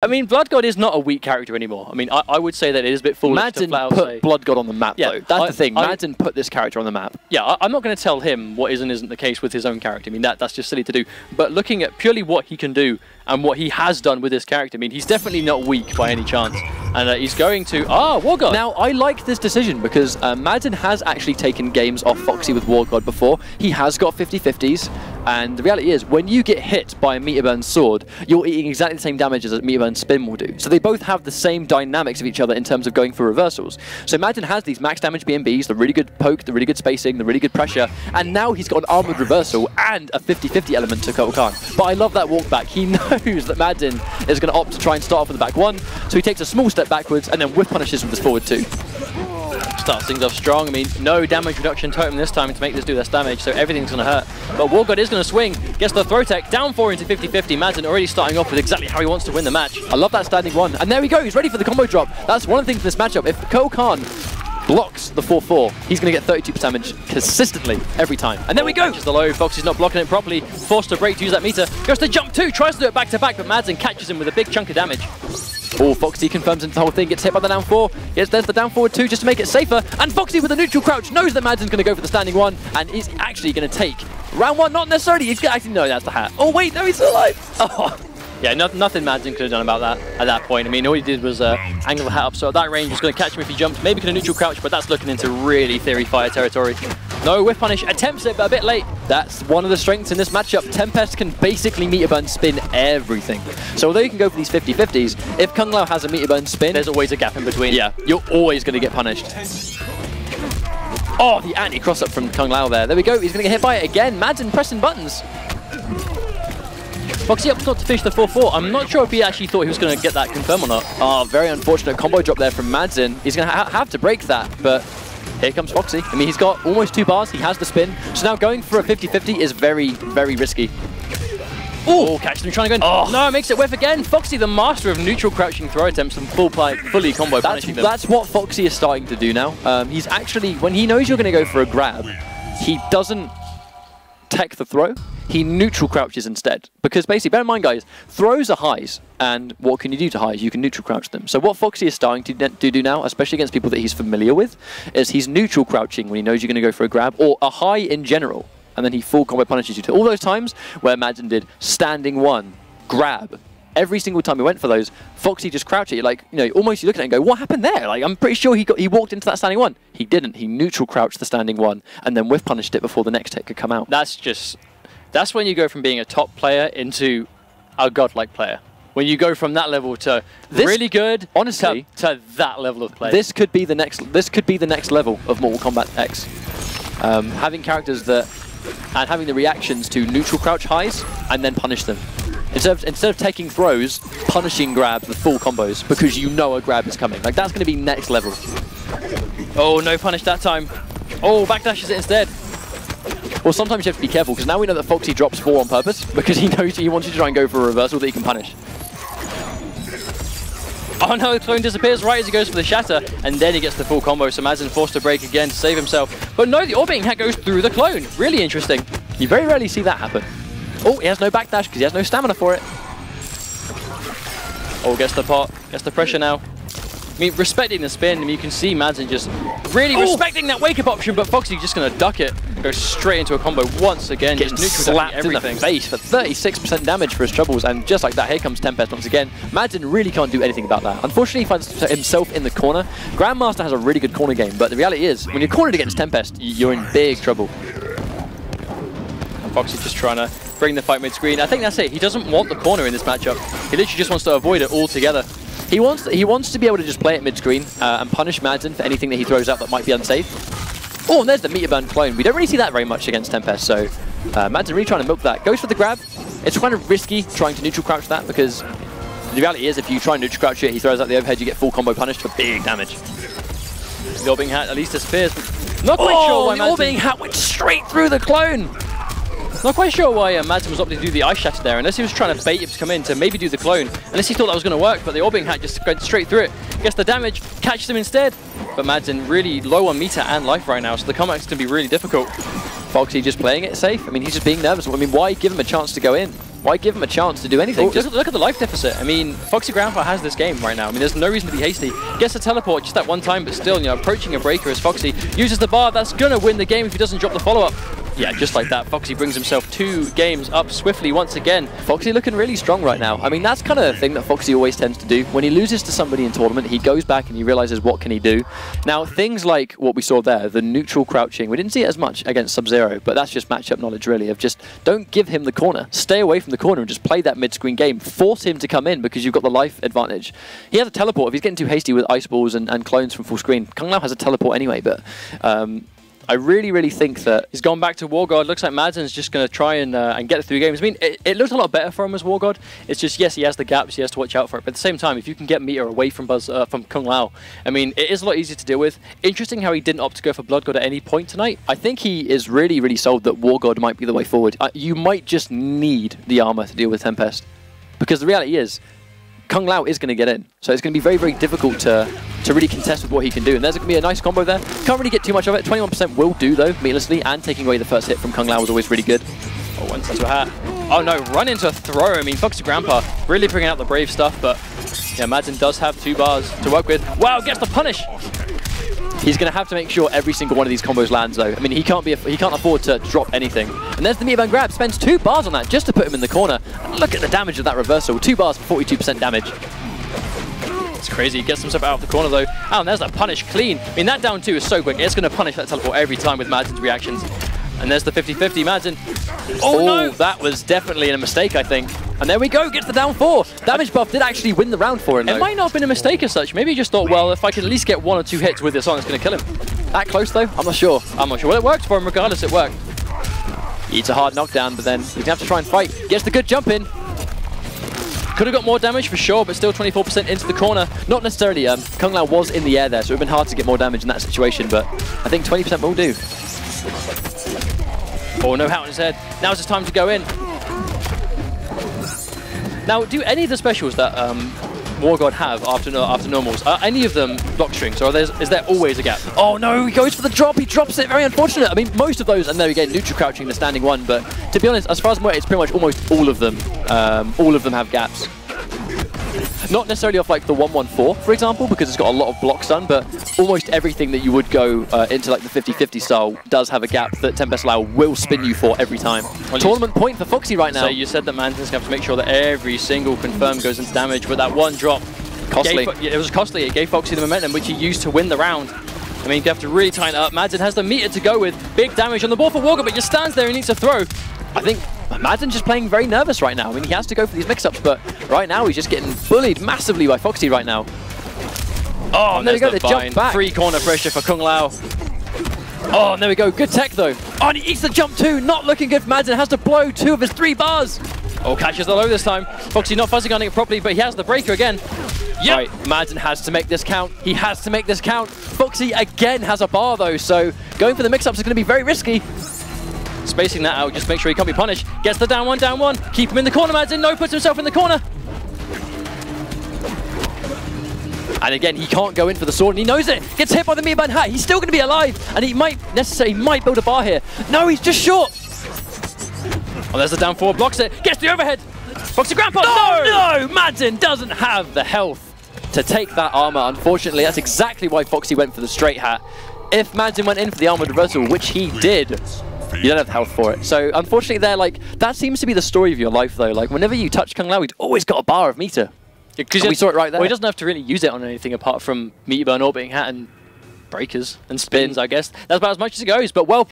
I mean, Blood God is not a weak character anymore. I mean, I would say that it is a bit foolish Madzin to put Blood God on the map, though. That's the thing. Madzin put this character on the map. Yeah, I'm not going to tell him what is and isn't the case with his own character. I mean, that's just silly to do. But looking at purely what he can do and what he has done with this character, I mean, he's definitely not weak by any chance. And he's going to... War God! Now, I like this decision because Madzin has actually taken games off f0xy with War God before. He has got 50-50s. And the reality is, when you get hit by a meter burn sword, you're eating exactly the same damage as a meter burn spin will do. So they both have the same dynamics of each other in terms of going for reversals. So Madzin has these max damage BNBs, the really good poke, the really good spacing, the really good pressure, and now he's got an armored reversal and a 50-50 element to Kotal Khan. But I love that walk back. He knows that Madzin is going to opt to try and start off with the back one, so he takes a small step backwards and then whiff punishes with his forward two. Starts things off strong. I mean, no damage reduction totem this time to make this do less damage, so everything's going to hurt. But War God is going to swing, gets the throw tech, down 4 into 50-50. Madzin already starting off with exactly how he wants to win the match. I love that standing one. And there we go, he's ready for the combo drop. That's one of the things in this matchup. If Kotal Khan blocks the 4-4, he's going to get 32% damage consistently every time. And there we go! Just the low, f0xy's not blocking it properly, forced to break to use that meter. Goes to jump 2, tries to do it back to back, but Madzin catches him with a big chunk of damage. Oh, f0xy confirms into the whole thing, gets hit by the down 4. Yes, there's the down forward 2 just to make it safer. And f0xy with a neutral crouch knows that Madzin's going to go for the standing 1 and is actually going to take round 1. Not necessarily, he's actually, no, that's the hat. Oh wait, no, he's still alive. Oh. Yeah, nothing Madzin could have done about that at that point. I mean, all he did was angle the hat up, so at that range was going to catch him if he jumped. Maybe could have neutral crouch, but that's looking into really theory fire territory. No whiff punish, attempts it, but a bit late. That's one of the strengths in this matchup. Tempest can basically meter burn spin everything. So although you can go for these 50-50s, if Kung Lao has a meter burn spin, there's always a gap in between. Yeah, you're always going to get punished. Oh, the anti-cross up from Kung Lao there. There we go, he's going to get hit by it again. Madzin pressing buttons. f0xy up top to finish the 4-4. I'm not sure if he actually thought he was going to get that confirm or not. Oh, very unfortunate combo drop there from Madzin. He's going to have to break that, but here comes f0xy. I mean, he's got almost 2 bars. He has the spin. So now going for a 50-50 is very, very risky. Oh, catch them trying to go in. Oh. No, makes it whiff again. f0xy, the master of neutral crouching throw attempts and fully combo punishing them. That's what f0xy is starting to do now. He's actually, when he knows you're going to go for a grab, he doesn't tech the throw. He neutral crouches instead. Because basically, bear in mind guys, throws are highs. And what can you do to highs? You can neutral crouch them. So what f0xy is starting to do now, especially against people that he's familiar with, is he's neutral crouching when he knows you're going to go for a grab, or a high in general. And then he full combo punishes you to all those times where Madzin did standing 1, grab. Every single time he went for those, f0xy just crouched it. Like, you know, almost you look at it and go, what happened there? Like, I'm pretty sure he walked into that standing 1. He didn't. He neutral crouched the standing 1 and then whiff punished it before the next hit could come out. That's when you go from being a top player into a godlike player. When you go from that level to really good, honestly, to that level of play. This could be the next level of Mortal Kombat X. Having characters and having the reactions to neutral crouch highs and then punish them. Instead of taking throws, punishing grabs with full combos because you know a grab is coming. Like, that's going to be next level. Oh, no punish that time. Oh, backdashes it instead. Well, sometimes you have to be careful because now we know that f0xy drops 4 on purpose because he knows he wants you to try and go for a reversal that he can punish. Oh no, the clone disappears right as he goes for the shatter, and then he gets the full combo, so Madzin forced to break again to save himself. But no, the orbiting hat goes through the clone. Really interesting. You very rarely see that happen. Oh, he has no backdash because he has no stamina for it. Oh, gets the pot, gets the pressure now. I mean, respecting the spin, I mean, you can see Madzin just really respecting that wake-up option, but f0xy just going to duck it. Go straight into a combo once again. Getting slapped in the face for 36% damage for his troubles, and just like that, here comes Tempest once again. Madzin really can't do anything about that. Unfortunately, he finds himself in the corner. Grandmaster has a really good corner game, but the reality is, when you're cornered against Tempest, you're in big trouble. f0xy just trying to bring the fight mid-screen. I think that's it. He doesn't want the corner in this matchup. He literally just wants to avoid it altogether. He wants to be able to just play it mid-screen and punish Madzin for anything that he throws out that might be unsafe. Oh, and there's the meter burn clone. We don't really see that very much against Tempest, so Madzin really trying to milk that. Goes for the grab. It's kind of risky trying to neutral crouch that because the reality is if you try and neutral crouch it, he throws out the overhead, you get full combo punished for big damage. The orbiting hat at least disappears. Not quite sure why the orbiting hat went straight through the clone. Not quite sure why Madzin was opting to do the ice shatter there, unless he was trying to bait it to come in to maybe do the clone, unless he thought that was going to work, but the orbiting hat just went straight through it. Gets the damage, catches him instead, but Madzin really low on meter and life right now, so the comeback's going to be really difficult. f0xy just playing it safe. I mean, he's just being nervous. I mean, why give him a chance to go in? Why give him a chance to do anything? Well, look at the life deficit. I mean, F0xy Grampa has this game right now. I mean, there's no reason to be hasty. Gets a teleport just that one time, but still, you know, approaching a breaker as F0xy uses the bar. That's going to win the game if he doesn't drop the follow-up. Yeah, just like that, F0xy brings himself 2 games up swiftly once again. F0xy looking really strong right now. I mean, that's kind of the thing that F0xy always tends to do. When he loses to somebody in tournament, he goes back and he realizes what can he do. Now, things like what we saw there, the neutral crouching, we didn't see it as much against Sub-Zero, but that's just matchup knowledge, really, of just don't give him the corner. Stay away from the corner and just play that mid-screen game. Force him to come in because you've got the life advantage. He has a teleport. If he's getting too hasty with ice balls and clones from full screen, Kung Lao has a teleport anyway, but I really think that he's gone back to War God. Looks like Madzin's just going to try and get through games. I mean, it looked a lot better for him as War God. It's just, yes, he has the gaps, he has to watch out for it. But at the same time, if you can get meter away from Kung Lao, I mean, it is a lot easier to deal with. Interesting how he didn't opt to go for Blood God at any point tonight. I think he is really sold that War God might be the way forward. You might just need the armor to deal with Tempest. Because the reality is, Kung Lao is going to get in. So it's going to be very difficult to really contest with what he can do. And there's going to be a nice combo there. Can't really get too much of it. 21% will do, though, meatlessly. And taking away the first hit from Kung Lao was always really good. Oh, one touch to a hat. Oh, no, run into a throw. I mean, F0xy Grampa really bringing out the brave stuff. But, yeah, Madzin does have 2 bars to work with. Wow, gets the punish. He's going to have to make sure every single one of these combos lands, though. I mean, he can't afford to drop anything. And there's the meter band grab. Spends 2 bars on that just to put him in the corner. And look at the damage of that reversal. 2 bars for 42% damage. It's crazy. He gets himself out of the corner, though. Oh, and there's that punish clean. I mean, that down 2 is so quick. It's going to punish that teleport every time with Madzin's reactions. And there's the 50-50. Madzin. Oh, no! That was definitely a mistake, I think. And there we go. Gets the down 4. Damage buff did actually win the round for him, though. It might not have been a mistake as such. Maybe he just thought, well, if I can at least get 1 or 2 hits with this on, it's going to kill him. That close, though? I'm not sure. Well, it worked for him. Regardless, it worked. He eats a hard knockdown, but then he's going to have to try and fight. Gets the good jump in. Could have got more damage for sure, but still 24% into the corner. Not necessarily. Kung Lao was in the air there, so it would have been hard to get more damage in that situation, but I think 20% will do. Oh, no hat on his head. Now's his time to go in. Now, do any of the specials that War God have after normals, are any of them block strings, or is there always a gap? Oh no, he goes for the drop, he drops it, very unfortunate. I mean, most of those, and there we go, neutral crouching, the standing 1, but to be honest, as far as I'm aware, it's pretty much almost all of them have gaps. Not necessarily off like the 114, for example, because it's got a lot of blocks done, but almost everything that you would go into like the 50-50 style does have a gap that Tempest Lao will spin you for every time. Well, tournament point for F0xy right now. So you said that Madzin going to have to make sure that every single confirm goes into damage, but that one drop, costly. It was costly. It gave F0xy the momentum, which he used to win the round. I mean, you have to really tighten it up. Madzin has the meter to go with. Big damage on the ball for War God, but just stands there and needs to throw. I think Madzin's just playing very nervous right now. I mean, he has to go for these mix-ups, but right now he's just getting bullied massively by F0xy right now. Oh, and there we go, the jump back. Free corner pressure for Kung Lao. Oh, and there we go. Good tech, though. Oh, and he eats the jump, too. Not looking good for Madzin. Has to blow 2 of his 3 bars. Oh, catches the low this time. F0xy not fuzzing on it properly, but he has the breaker again. Yep. Right, Madzin has to make this count. He has to make this count. F0xy again has a bar, though, so going for the mix-ups is going to be very risky. Spacing that out, just make sure he can't be punished. Gets the down 1. Keep him in the corner, Madzin. No, puts himself in the corner. And again, he can't go in for the sword, and he knows it. Gets hit by the Meterband hat. He's still going to be alive, and he might build a bar here. No, he's just short. Oh, there's the down 4, blocks it. Gets the overhead. F0xy Grampa. No! Madzin doesn't have the health to take that armor, unfortunately. That's exactly why F0xy went for the straight hat. If Madzin went in for the armored reversal, which he did, you don't have the health for it. So unfortunately, they're like, that seems to be the story of your life, though. Like, whenever you touch Kung Lao, he's always got a bar of meter. Because we saw it right there. Well, he doesn't have to really use it on anything apart from meter burn, orbiting hat, and breakers and spins, I guess. That's about as much as it goes, but well